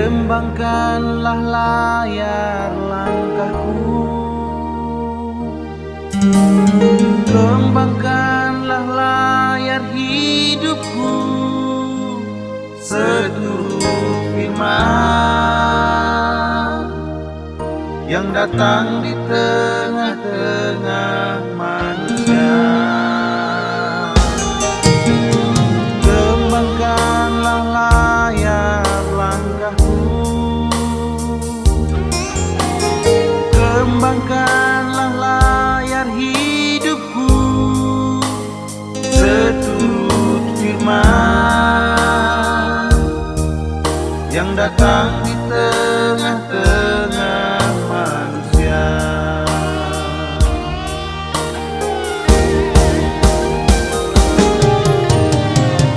Kembangkanlah layar langkahku, kembangkanlah layar hidupku, seturut firman yang datang di tengah-tengah manusia. Kembangkanlah layar langkahku, kembangkanlah layar hidupku, seturut firman yang datang di tengah-tengah manusia.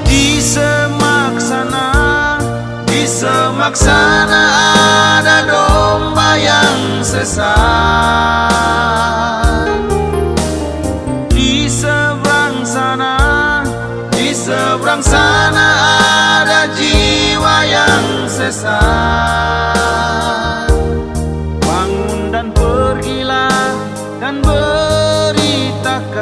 Di semak sana ada domba yang sesat. Di seberang sana ada jiwa yang sesat. Bangun dan pergilah dan beritakan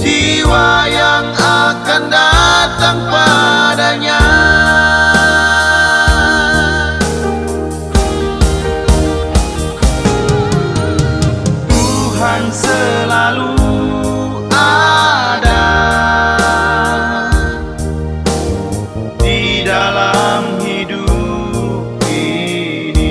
jiwa yang akan datang padanya. Tuhan selalu ada di dalam hidup ini.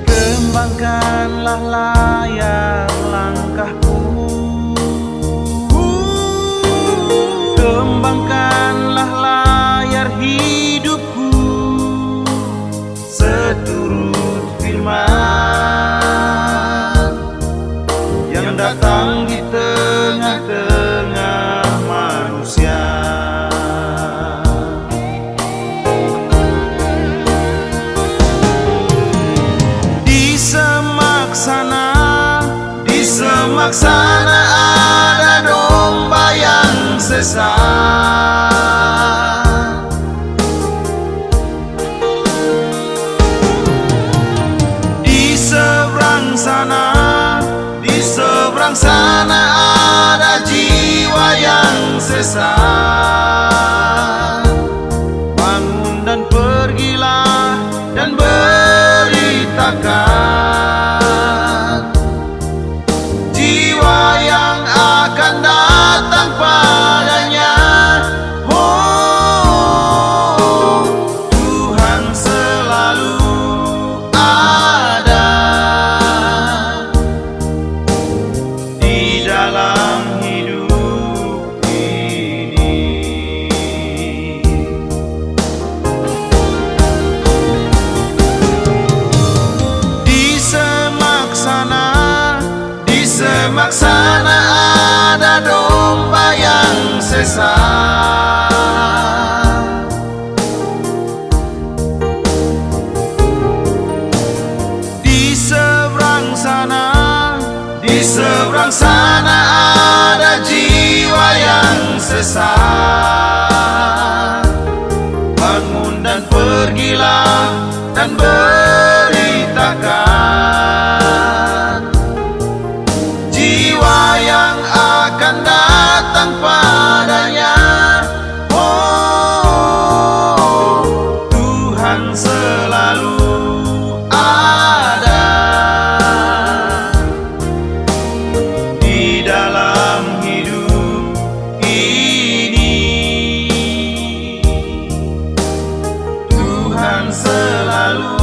Kembangkanlah layar langkahku, kembangkanlah layar hidupku, seturut firman yang datang di tengah-tengah manusia. Di semak sana ada domba yang sesat. Di seberang sana ada jiwa yang sesat. Bangun dan pergilah dan beritakan jiwa yang akan datang padanya. Oh, Tuhan selalu ada di dalam hidup ini. Di semak sana ada domba yang sesat. Di seberang sana ada jiwa yang sesat. Bangun dan pergilah dan beritakan jiwa yang akan datang padanya. Oh, Tuhan selalu ada di dalam hidup ini. Tuhan selalu